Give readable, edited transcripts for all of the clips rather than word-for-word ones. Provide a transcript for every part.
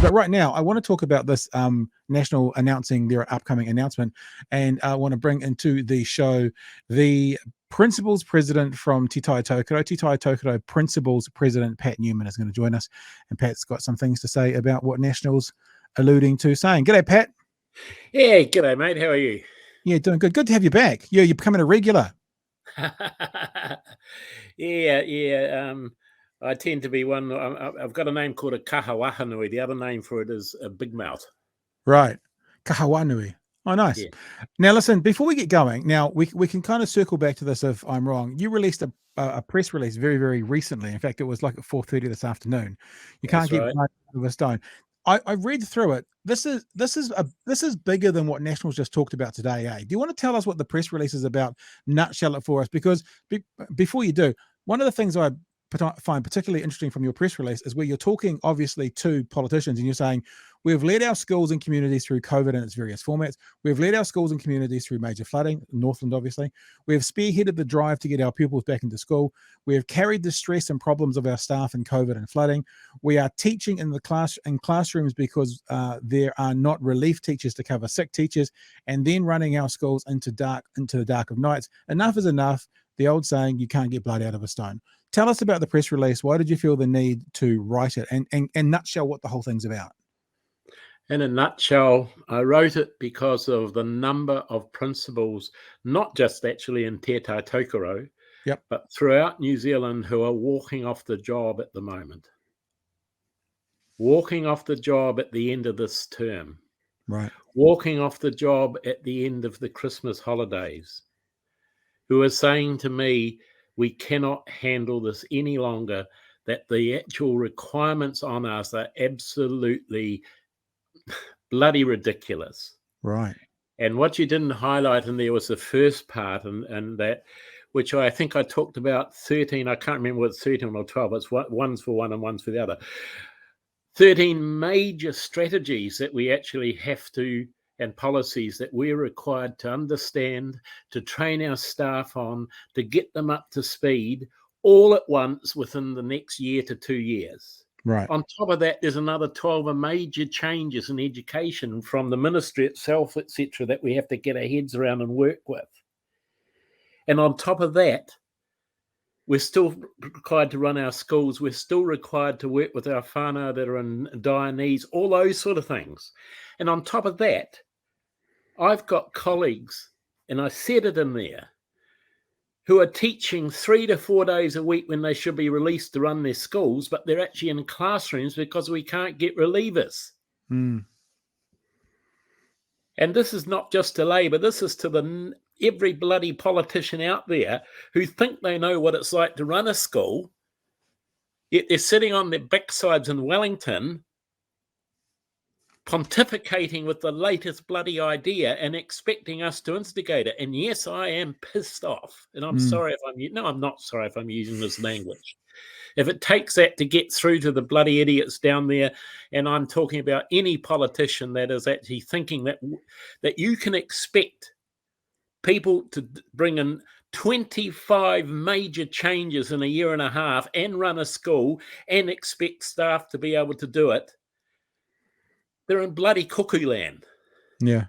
But right now, I want to talk about this National announcing their upcoming announcement, and I want to bring into the show the Principals President from Tokerau Principals President Pat Newman is going to join us, and Pat's got some things to say about what National's alluding to saying. G'day, Pat. Yeah, g'day, mate. How are you? Yeah, doing good. Good to have you back. Yeah, you're becoming a regular. Yeah. I tend to be one. I've got a name called a kahawahanui. The other name for it is a big mouth. Right. Kahawanui. Oh, nice. Yeah. Now, listen, before we get going, now we can kind of circle back to this if I'm wrong. You released a press release very, very recently. In fact, it was like at 4:30 this afternoon. You can't get blood out of a stone. I read through it. This is bigger than what Nationals just talked about today, eh? Do you want to tell us what the press release is about? Nutshell it for us, because before you do, one of the things I find particularly interesting from your press release is where you're talking obviously to politicians and you're saying, we've led our schools and communities through COVID and its various formats. We've led our schools and communities through major flooding, Northland obviously. We have spearheaded the drive to get our pupils back into school. We have carried the stress and problems of our staff in COVID and flooding. We are teaching in classrooms because there are not relief teachers to cover sick teachers, and then running our schools into the dark of nights. Enough is enough. The old saying, you can't get blood out of a stone. Tell us about the press release. Why did you feel the need to write it, and nutshell what the whole thing's about? In a nutshell, I wrote it because of the number of principals, not just actually in Te Tai Tokerau, but throughout New Zealand, who are walking off the job at the moment. Walking off the job at the end of this term. Right. Walking off the job at the end of the Christmas holidays. Who are saying to me, we cannot handle this any longer, that the actual requirements on us are absolutely bloody ridiculous. Right. And what you didn't highlight in there was the first part, and that, which I think I talked about 13, I can't remember what's 13 or 12, it's one's for one and one's for the other. 13 major strategies that we actually have to, and policies that we're required to understand, to train our staff on, to get them up to speed all at once within the next year to 2 years. Right. On top of that, there's another 12 major changes in education from the ministry itself, etc., that we have to get our heads around and work with. And on top of that, we're still required to run our schools. We're still required to work with our whānau that are in dire needs, all those sort of things. And on top of that, I've got colleagues, and I said it in there, who are teaching 3 to 4 days a week when they should be released to run their schools, but they're actually in classrooms because we can't get relievers. Mm. And this is not just to Labour, this is to every bloody politician out there who think they know what it's like to run a school, yet they're sitting on their backsides in Wellington pontificating with the latest bloody idea and expecting us to instigate it. And yes, I am pissed off. And I'm sorry if I'm not sorry if I'm using this language. If it takes that to get through to the bloody idiots down there, and I'm talking about any politician that is actually thinking that you can expect people to bring in 25 major changes in a year and a half and run a school and expect staff to be able to do it, they're in bloody cuckoo land. Yeah.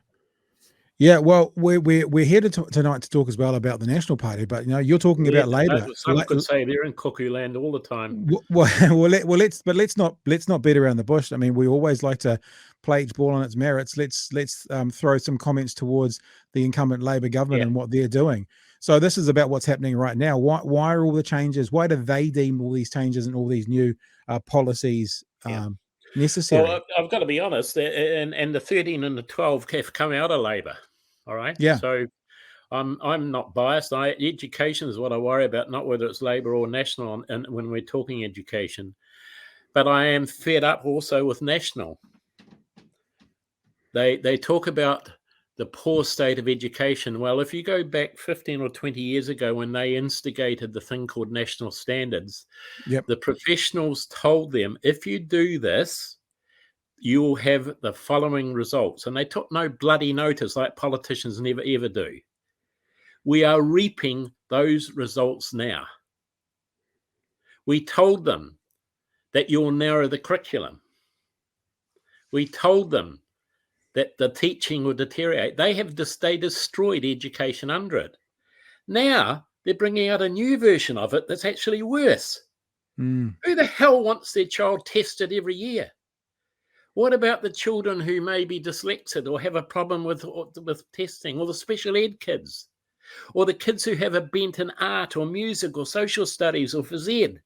Well, we're here tonight to talk as well about the National Party, but you're talking about Labour. Some could say they're in cuckoo land all the time. Let's not beat around the bush. I mean, we always like to play each ball on its merits. Let's throw some comments towards the incumbent Labour government and what they're doing. So this is about what's happening right now. Why are all the changes? Why do they deem all these changes and all these new policies necessary? Well, I've got to be honest, and the 13 and the 12 have come out of Labour. All right. Yeah. So I'm not biased. Education is what I worry about, not whether it's Labour or National, and when we're talking education. But I am fed up also with National. They talk about the poor state of education. Well, if you go back 15 or 20 years ago when they instigated the thing called national standards, the professionals told them, if you do this, you will have the following results. And they took no bloody notice like politicians never, ever do. We are reaping those results now. We told them that you'll narrow the curriculum. We told them that the teaching would deteriorate. They destroyed education under it. Now they're bringing out a new version of it that's actually worse. Mm. Who the hell wants their child tested every year? What about the children who may be dyslexic or have a problem with testing, or the special ed kids, or the kids who have a bent in art or music or social studies or phys ed,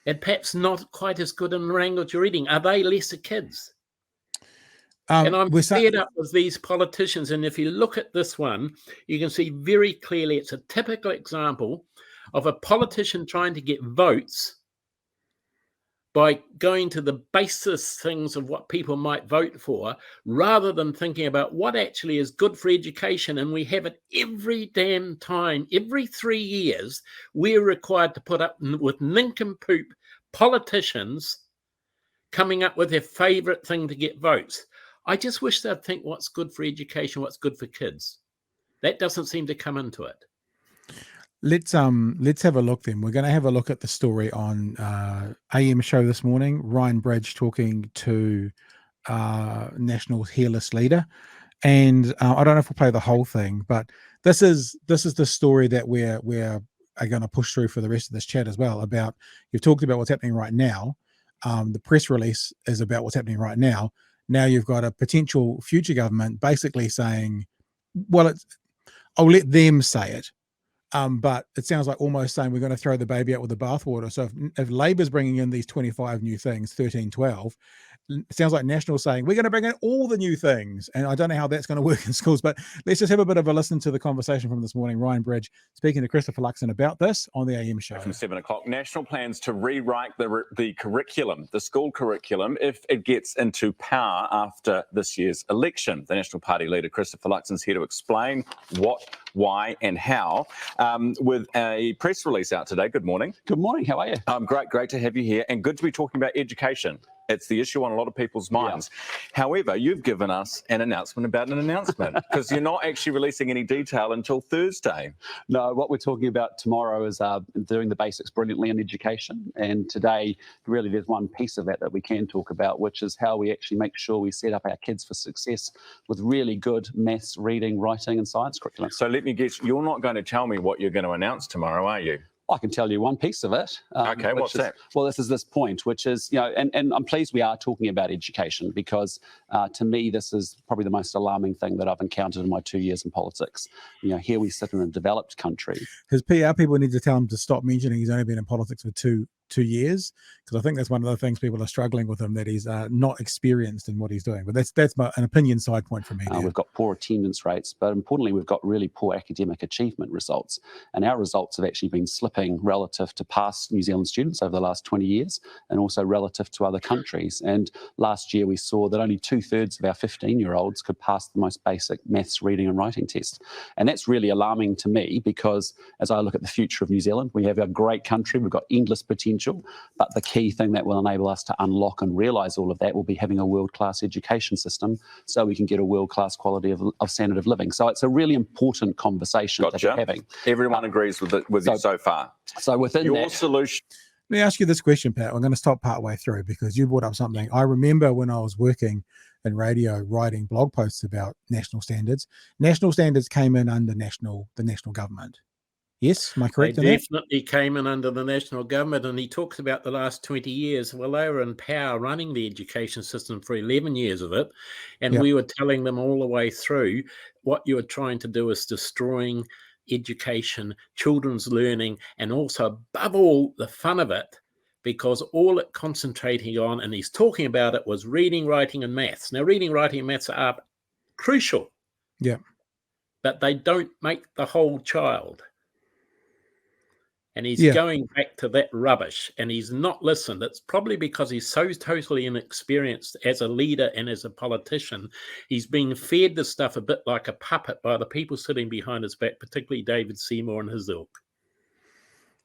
and perhaps not quite as good in language or reading? Are they lesser kids? And I'm fed up with these politicians. And if you look at this one, you can see very clearly it's a typical example of a politician trying to get votes by going to the basis things of what people might vote for, rather than thinking about what actually is good for education. And we have it every damn time. Every 3 years, we're required to put up with nincompoop politicians coming up with their favourite thing to get votes. I just wish they'd think what's good for education, what's good for kids. That doesn't seem to come into it. Let's have a look then. We're going to have a look at the story on AM show this morning. Ryan Bridge talking to National's hairless leader, and I don't know if we'll play the whole thing, but this is the story that we're going to push through for the rest of this chat as well. About, you've talked about what's happening right now. The press release is about what's happening right now. Now you've got a potential future government basically saying, well, I'll let them say it. But it sounds like almost saying we're going to throw the baby out with the bathwater. So if Labour's bringing in these 25 new things, 13, 12, it sounds like National saying we're going to bring in all the new things. And I don't know how that's going to work in schools, but let's just have a bit of a listen to the conversation from this morning. Ryan Bridge speaking to Christopher Luxon about this on the AM show. From 7 o'clock, National plans to rewrite the curriculum, the school curriculum, if it gets into power after this year's election. The National Party leader, Christopher Luxon's here to explain what, why and how, with a press release out today. Good morning. Good morning. How are you? Great to have you here, and good to be talking about education. It's the issue on a lot of people's minds. Yeah. However, you've given us an announcement about an announcement, because you're not actually releasing any detail until Thursday. No, what we're talking about tomorrow is doing the basics brilliantly in education. And today, really, there's one piece of that we can talk about, which is how we actually make sure we set up our kids for success with really good maths, reading, writing and science curriculum. So let me guess, you're not going to tell me what you're going to announce tomorrow, are you? I can tell you one piece of it. Okay, what's that? Well, this is this point, which is, and I'm pleased we are talking about education, because to me, this is probably the most alarming thing that I've encountered in my 2 years in politics. Here we sit in a developed country. His PR people need to tell him to stop mentioning he's only been in politics for two years, because I think that's one of the things people are struggling with him, that he's not experienced in what he's doing. But that's an opinion side point for me. We've got poor attendance rates, but importantly, we've got really poor academic achievement results. And our results have actually been slipping relative to past New Zealand students over the last 20 years, and also relative to other countries. And last year we saw that only 2/3 of our 15-year-olds could pass the most basic maths, reading and writing test. And that's really alarming to me, because as I look at the future of New Zealand, we have a great country, we've got endless potential. But the key thing that will enable us to unlock and realise all of that will be having a world-class education system, so we can get a world-class quality of standard of living. So it's a really important conversation that we're having. Everyone agrees with you so far. So within your solution. Let me ask you this question, Pat. I'm going to stop partway through, because you brought up something. I remember when I was working in radio writing blog posts about national standards. National standards came in under the national government. Yes, am I correct? They definitely came in under the national government, and he talks about the last 20 years. Well, they were in power running the education system for 11 years of it, and we were telling them all the way through what you were trying to do is destroying education, children's learning, and also, above all, the fun of it, because all it concentrating on, and he's talking about it, was reading, writing, and maths. Now, reading, writing, and maths are crucial. Yeah. But they don't make the whole child. And he's going back to that rubbish, and he's not listened. It's probably because he's so totally inexperienced as a leader and as a politician. He's being fed this stuff a bit like a puppet by the people sitting behind his back, particularly David Seymour and his ilk.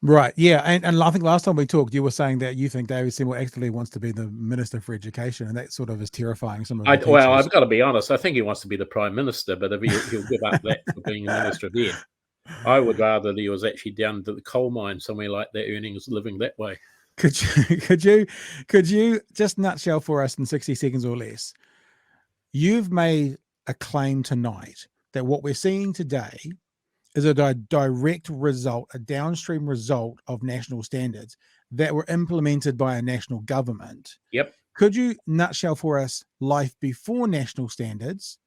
Right, yeah. And I think last time we talked, you were saying that you think David Seymour actually wants to be the Minister for Education, and that sort of is terrifying some of the teachers. Well, I've got to be honest. I think he wants to be the Prime Minister, but if he'll give up that for being a Minister of Ed. I would rather that he was actually down to the coal mine somewhere like that, living that way. Could you just nutshell for us in 60 seconds or less? You've made a claim tonight that what we're seeing today is a direct result, a downstream result of national standards that were implemented by a national government. Yep. Could you nutshell for us life before national standards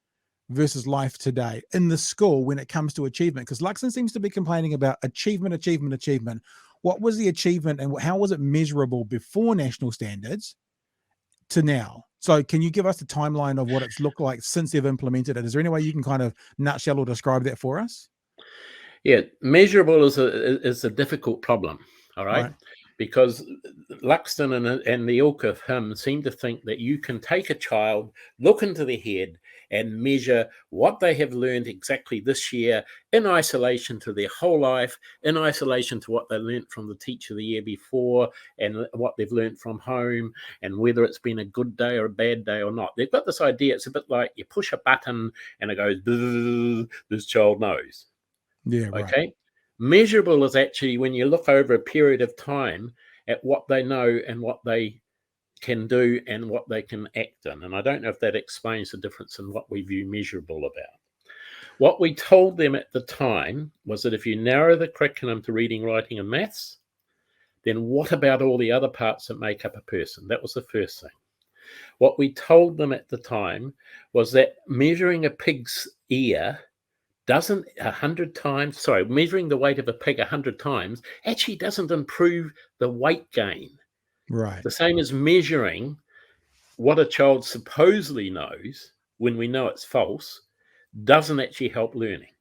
versus life today in the school when it comes to achievement? Because Luxon seems to be complaining about achievement. What was the achievement and how was it measurable before national standards to now? So can you give us the timeline of what it's looked like since they've implemented it? Is there any way you can kind of nutshell or describe that for us? Yeah, measurable is a difficult problem, all right? Because Luxton and the ilk of him seem to think that you can take a child, look into their head, and measure what they have learned exactly this year in isolation to their whole life, in isolation to what they learned from the teacher the year before, and what they've learned from home, and whether it's been a good day or a bad day or not. They've got this idea. It's a bit like you push a button and it goes, this child knows. Yeah, right. Okay. Measurable is actually when you look over a period of time at what they know and what they can do and what they can act in. And I don't know if that explains the difference in what we view measurable about. What we told them at the time was that if you narrow the curriculum to reading, writing, and maths, then what about all the other parts that make up a person? That was the first thing. What we told them at the time was that measuring a pig's ear doesn't 100 times, sorry, measuring the weight of a pig 100 times actually doesn't improve the weight gain. Right. The same as measuring what a child supposedly knows when we know it's false doesn't actually help learning.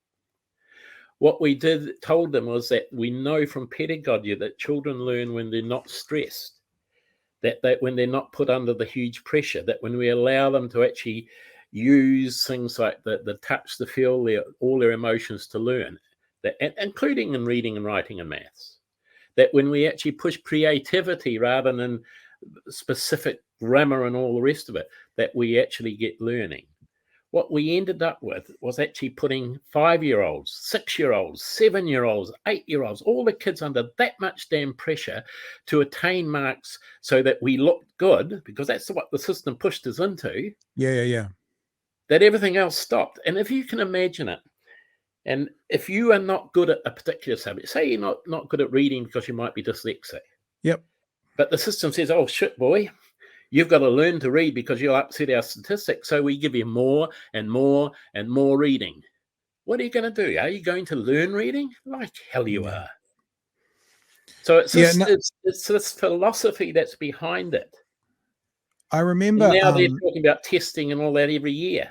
What we told them was that we know from pedagogy that children learn when they're not stressed, that when they're not put under the huge pressure, that when we allow them to actually use things like the touch, the feel, all their emotions to learn, that, including in reading and writing and maths, that when we actually push creativity rather than specific grammar and all the rest of it, that we actually get learning. What we ended up with was actually putting 5-year-olds, 6-year-olds, 7-year-olds, 8-year-olds, all the kids under that much damn pressure to attain marks so that we looked good, because that's what the system pushed us into. Yeah. That everything else stopped. And if you can imagine it, and if you are not good at a particular subject, say you're not good at reading because you might be dyslexic. Yep. But the system says, oh, shit, boy, you've got to learn to read because you'll upset our statistics. So we give you more and more and more reading. What are you going to do? Are you going to learn reading? Like hell you are. So it's this philosophy that's behind it. I remember. And now they're talking about testing and all that every year.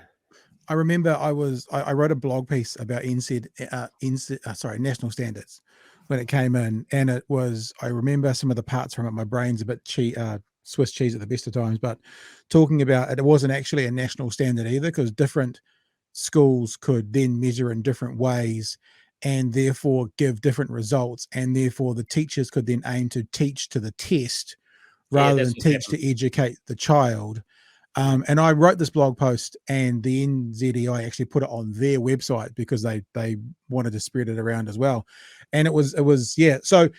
I remember I wrote a blog piece about national standards when it came in, and it was, I remember some of the parts from it. My brain's a bit Swiss cheese at the best of times, but talking about it wasn't actually a national standard either, because different schools could then measure in different ways and therefore give different results, and therefore the teachers could then aim to teach to the test rather than teach to educate the child. And I wrote this blog post, and the NZEI actually put it on their website because they wanted to spread it around as well. And it was so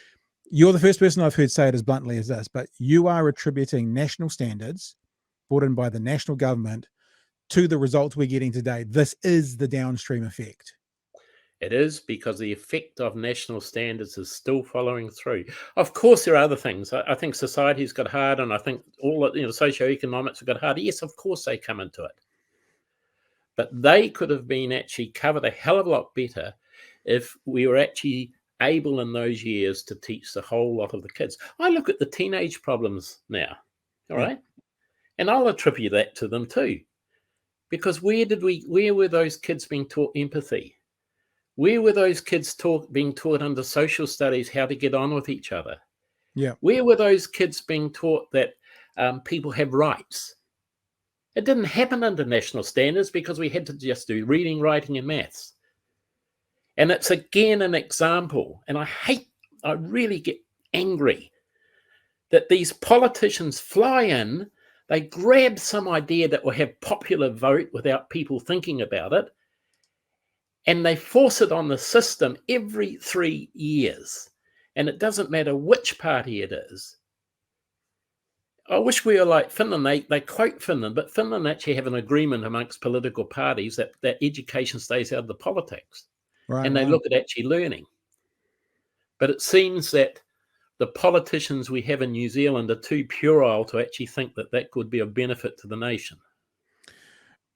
you're the first person I've heard say it as bluntly as this, but you are attributing national standards brought in by the national government to the results we're getting today. This is the downstream effect. It is, because the effect of national standards is still following through. Of course, there are other things. I think society's got hard, and I think all socioeconomics have got hard. Yes, of course they come into it. But they could have been actually covered a hell of a lot better if we were actually able in those years to teach the whole lot of the kids. I look at the teenage problems now, all right? And I'll attribute that to them too. Because where were those kids being taught empathy? Where were those kids being taught under social studies how to get on with each other? Yeah. Where were those kids being taught that people have rights? It didn't happen under national standards because we had to just do reading, writing, and maths. And it's again an example, and I really get angry that these politicians fly in, they grab some idea that will have popular vote without people thinking about it, and they force it on the system every 3 years. And it doesn't matter which party it is. I wish we were like Finland. They quote Finland, but Finland actually have an agreement amongst political parties that education stays out of the politics. Right, and they look at actually learning. But it seems that the politicians we have in New Zealand are too puerile to actually think that could be of benefit to the nation.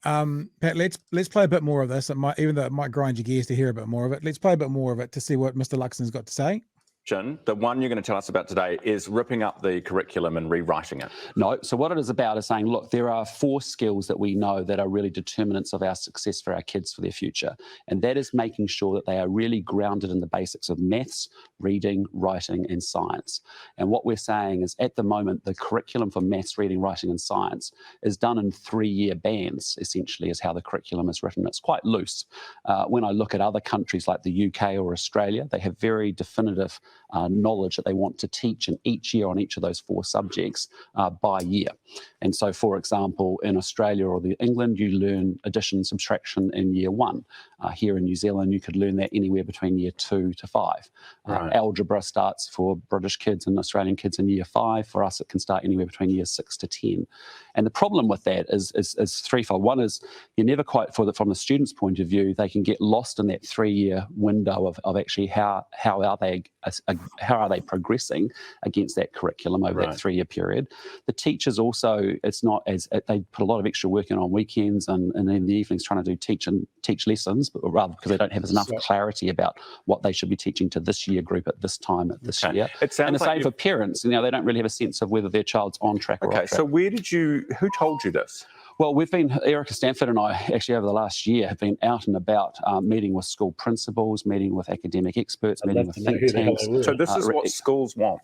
Pat, let's play a bit more of this. Even though it might grind your gears to hear a bit more of it, let's play a bit more of it to see what Mr. Luxon's got to say. The one you're going to tell us about today is ripping up the curriculum and rewriting it. No. So what it is about is saying, look, there are 4 skills that we know that are really determinants of our success for our kids for their future. And that is making sure that they are really grounded in the basics of maths, reading, writing, and science. And what we're saying is at the moment, the curriculum for maths, reading, writing, and science is done in 3-year bands, essentially, is how the curriculum is written. It's quite loose. When I look at other countries like the UK or Australia, they have very definitive knowledge that they want to teach in each year on each of those 4 subjects by year. And so, for example, in Australia or England, you learn addition and subtraction in year 1. Here in New Zealand, you could learn that anywhere between year 2 to 5. Right. Algebra starts for British kids and Australian kids in year 5. For us, it can start anywhere between years 6 to 10. And the problem with that is threefold. One is you're never quite, from the student's point of view, they can get lost in that 3-year window of actually how are they progressing against that curriculum over that 3-year period. The teachers also, it's not as, they put a lot of extra work in on weekends and in the evenings trying to teach lessons, but rather because they don't have enough clarity about what they should be teaching to this year group at this time at this year. It sounds and the like same for parents. They don't really have a sense of whether their child's on track or off track. So who told you this? Well, Erica Stanford and I actually over the last year have been out and about meeting with school principals, meeting with academic experts, meeting with think tanks. So this is what schools want.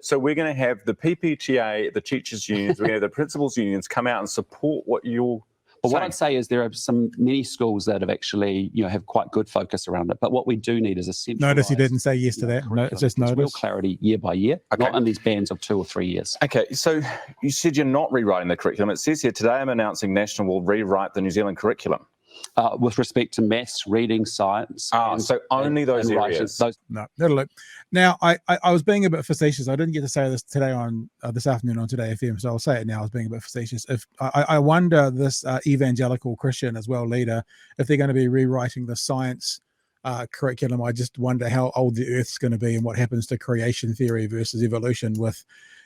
So we're going to have the PPTA, the teachers' unions, we're going to have the principals' unions come out and support what you're But what I'd say is there are many schools that have actually, have quite good focus around it. But what we do need is a centralised... Notice you didn't say yes to that. No, it's just notice. Real clarity year by year, not in these bands of 2 or 3 years. Okay, so you said you're not rewriting the curriculum. It says here, today I'm announcing National will rewrite the New Zealand curriculum. With respect to maths, reading, science. So only those areas. No, that'll look. Now, I was being a bit facetious. I didn't get to say this today this afternoon on Today FM, so I'll say it now. I was being a bit facetious. If I wonder this evangelical Christian as well leader, if they're going to be rewriting the science curriculum, I just wonder how old the Earth's going to be and what happens to creation theory versus evolution with,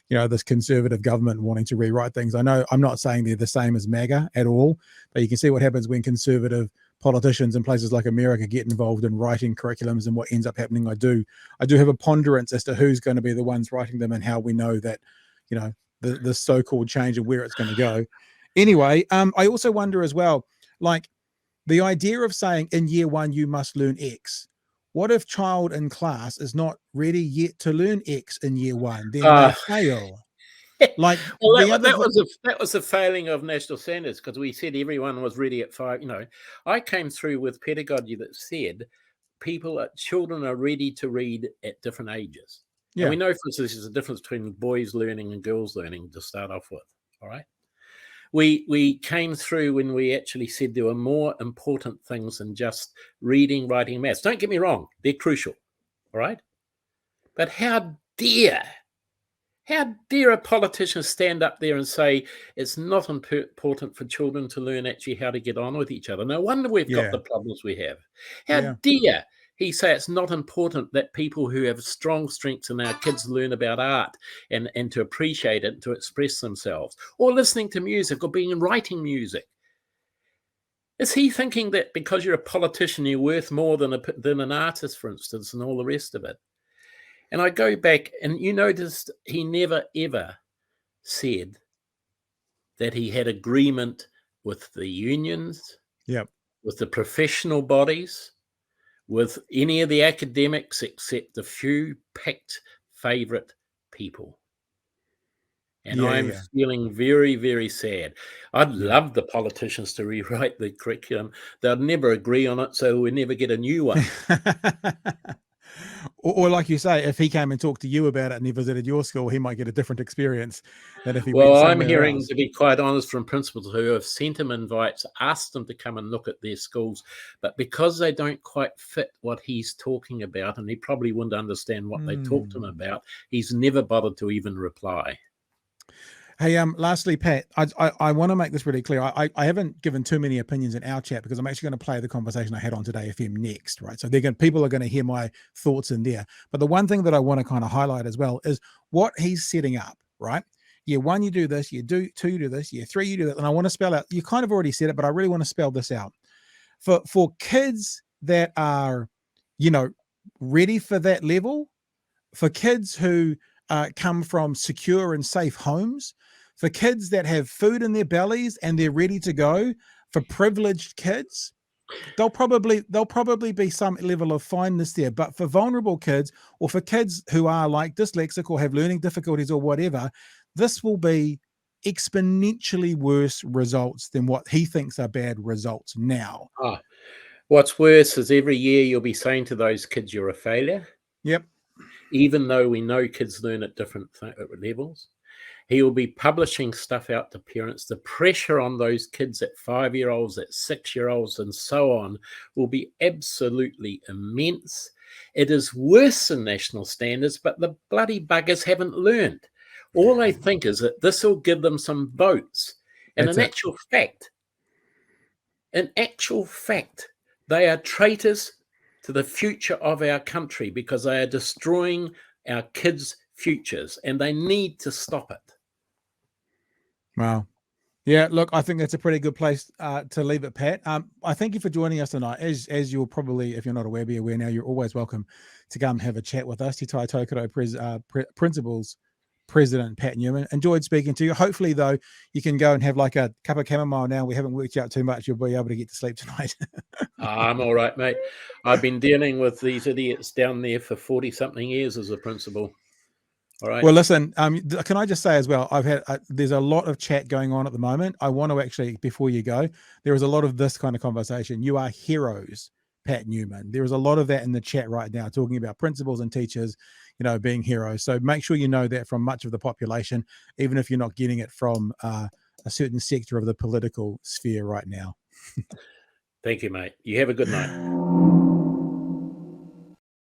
this conservative government wanting to rewrite things. I know I'm not saying they're the same as MAGA at all, but you can see what happens when conservative politicians in places like America get involved in writing curriculums and what ends up happening. I do have a ponderance as to who's going to be the ones writing them and how we know that, the so-called change and where it's going to go. Anyway, I also wonder as well, like the idea of saying in year 1, you must learn X. What if child in class is not ready yet to learn X in year 1? Then they fail. Like that was a failing of national standards because we said everyone was ready at 5. I came through with pedagogy that said children are ready to read at different ages. Yeah. And we know, for instance, there's a difference between boys learning and girls learning to start off with. All right. We came through when we actually said there were more important things than just reading, writing, maths. Don't get me wrong, they're crucial, all right? But how dare a politician stand up there and say it's not important for children to learn actually how to get on with each other? No wonder we've got the problems we have. How dare he say it's not important that people who have strong strengths in our kids learn about art and to appreciate it, to express themselves, or listening to music or writing music. Is he thinking that because you're a politician, you're worth more than an artist, for instance, and all the rest of it? And I go back and you noticed he never, ever said that he had agreement with the unions, with the professional bodies, with any of the academics except a few picked favourite people. And I'm feeling very, very sad. I'd love the politicians to rewrite the curriculum. They'd never agree on it, so we'd never get a new one. Or like you say, if he came and talked to you about it and he visited your school, he might get a different experience than if he went somewhere I'm hearing, else. To be quite honest, from principals who have sent him invites, asked them to come and look at their schools, but because they don't quite fit what he's talking about, and he probably wouldn't understand what they talked to him about, he's never bothered to even reply. Hey, lastly, Pat, I want to make this really clear. I haven't given too many opinions in our chat because I'm actually going to play the conversation I had on Today FM next, right? So people are going to hear my thoughts in there. But the one thing that I want to kind of highlight as well is what he's setting up, right? Year 1, you do this. Year 2, you do this. Year 3, you do that. And I want to spell out, you kind of already said it, but I really want to spell this out. For kids that are, ready for that level, for kids who come from secure and safe homes, for kids that have food in their bellies and they're ready to go, for privileged kids, there'll probably be some level of fineness there. But for vulnerable kids, or for kids who are like dyslexic or have learning difficulties or whatever, this will be exponentially worse results than what he thinks are bad results now. What's worse is every year you'll be saying to those kids, you're a failure. Yep. Even though we know kids learn at different levels. He will be publishing stuff out to parents. The pressure on those kids at 5-year-olds, at 6-year-olds, and so on will be absolutely immense. It is worse than national standards, but the bloody buggers haven't learned. All they think is that this will give them some votes. And in actual fact, they are traitors to the future of our country because they are destroying our kids' futures, and they need to stop it. Wow. Yeah, look, I think that's a pretty good place to leave it, Pat. I thank you for joining us tonight. As you'll probably, if you're not aware, be aware now, you're always welcome to come have a chat with us. Te Tai Tokerau Principals President Pat Newman. Enjoyed speaking to you. Hopefully, though, you can go and have like a cup of chamomile now. We haven't worked out too much. You'll be able to get to sleep tonight. I'm all right, mate. I've been dealing with these idiots down there for 40-something years as a principal. All right. Well, listen, can I just say as well, there's a lot of chat going on at the moment. I want to actually, before you go, there is a lot of this kind of conversation. You are heroes, Pat Newman. There is a lot of that in the chat right now, talking about principals and teachers, being heroes. So make sure you know that from much of the population, even if you're not getting it from a certain sector of the political sphere right now. Thank you, mate. You have a good night.